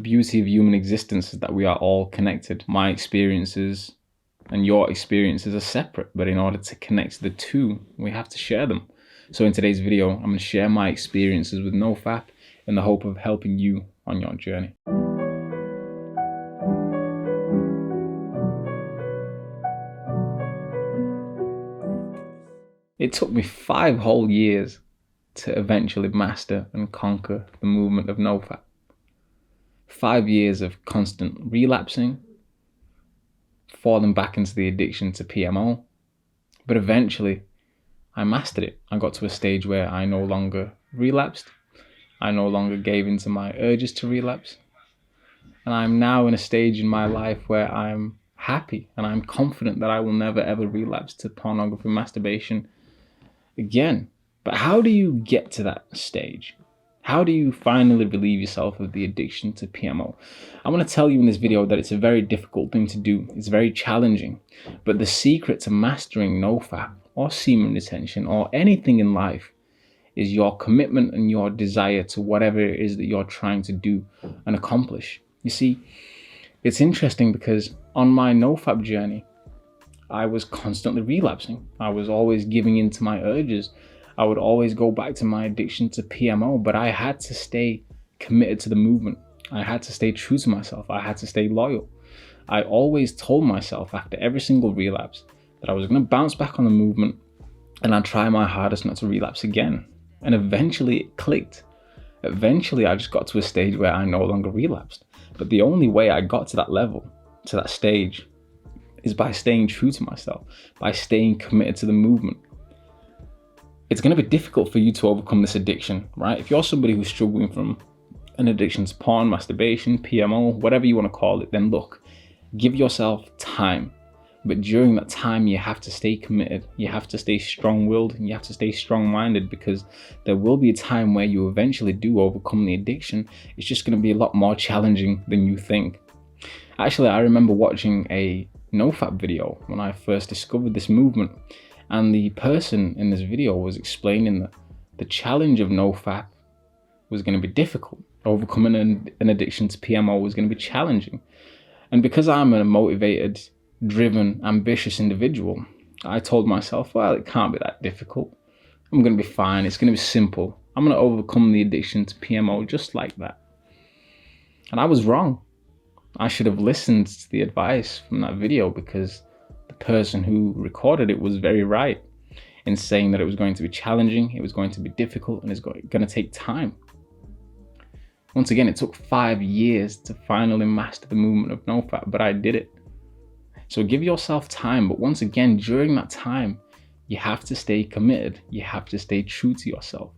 beauty of human existence is that we are all connected. My experiences and your experiences are separate, but in order to connect the two, we have to share them. So in today's video, I'm going to share my experiences with NoFap in the hope of helping you on your journey. It took me 5 whole years to eventually master and conquer the movement of NoFap. 5 years of constant relapsing, falling back into the addiction to PMO, but eventually I mastered it. I got to a stage where I no longer relapsed. I no longer gave in to my urges to relapse. And I'm now in a stage in my life where I'm happy and I'm confident that I will never ever relapse to pornography, masturbation again. But how do you get to that stage? How do you finally relieve yourself of the addiction to PMO? I want to tell you in this video that it's a very difficult thing to do. It's very challenging. But the secret to mastering NoFap or semen retention or anything in life is your commitment and your desire to whatever it is that you're trying to do and accomplish. You see, it's interesting because on my NoFap journey, I was constantly relapsing. I was always giving in to my urges. I would always go back to my addiction to PMO, but I had to stay committed to the movement. I had to stay true to myself. I had to stay loyal. I always told myself after every single relapse that I was going to bounce back on the movement and I'd try my hardest not to relapse again. And eventually it clicked. Eventually I just got to a stage where I no longer relapsed. But the only way I got to that level, to that stage, is by staying true to myself, by staying committed to the movement. It's going to be difficult for you to overcome this addiction, right? If you're somebody who's struggling from an addiction to porn, masturbation, PMO, whatever you want to call it, then look, give yourself time. But during that time, you have to stay committed. You have to stay strong-willed and you have to stay strong-minded, because there will be a time where you eventually do overcome the addiction. It's just going to be a lot more challenging than you think. Actually, I remember watching a NoFap video when I first discovered this movement, and the person in this video was explaining that the challenge of NoFap was going to be difficult. Overcoming an addiction to PMO was going to be challenging. And because I'm a motivated, driven, ambitious individual, I told myself, well, it can't be that difficult. I'm going to be fine. It's going to be simple. I'm going to overcome the addiction to PMO just like that. And I was wrong. I should have listened to the advice from that video, because the person who recorded it was very right in saying that it was going to be challenging, it was going to be difficult, and it's going to take time. Once again, it took 5 years to finally master the movement of NoFap, but I did it. So give yourself time, but once again, during that time, you have to stay committed. You have to stay true to yourself.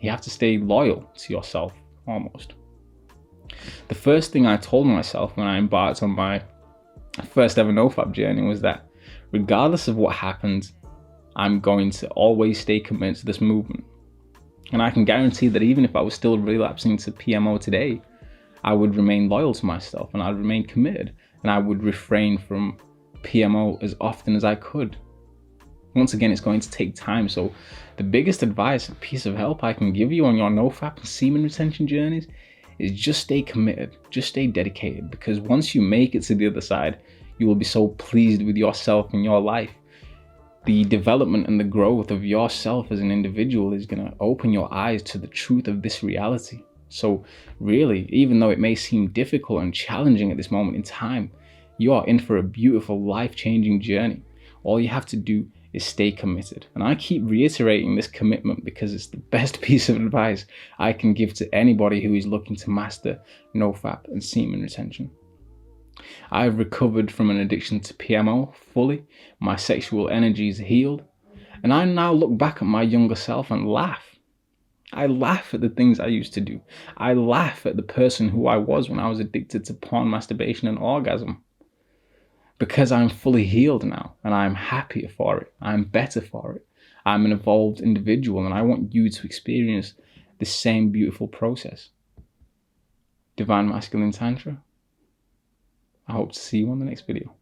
You have to stay loyal to yourself, almost. The first thing I told myself when I embarked on my first ever NoFap journey was that regardless of what happened, I'm going to always stay committed to this movement. And I can guarantee that even if I was still relapsing to PMO today, I would remain loyal to myself and I'd remain committed, and I would refrain from PMO as often as I could. Once again, it's going to take time. So the biggest advice and piece of help I can give you on your NoFap and semen retention journeys is just stay committed, just stay dedicated, because once you make it to the other side, you will be so pleased with yourself and your life. The development and the growth of yourself as an individual is going to open your eyes to the truth of this reality. So really, even though it may seem difficult and challenging at this moment in time, you are in for a beautiful, life-changing journey. All you have to do is stay committed. And I keep reiterating this commitment because it's the best piece of advice I can give to anybody who is looking to master NoFap and semen retention. I've recovered from an addiction to PMO fully. My sexual energy is healed. And I now look back at my younger self and laugh. I laugh at the things I used to do. I laugh at the person who I was when I was addicted to porn, masturbation, and orgasm. Because I'm fully healed now and I'm happier for it. I'm better for it. I'm an evolved individual and I want you to experience the same beautiful process. Divine Masculine Tantra. I hope to see you on the next video.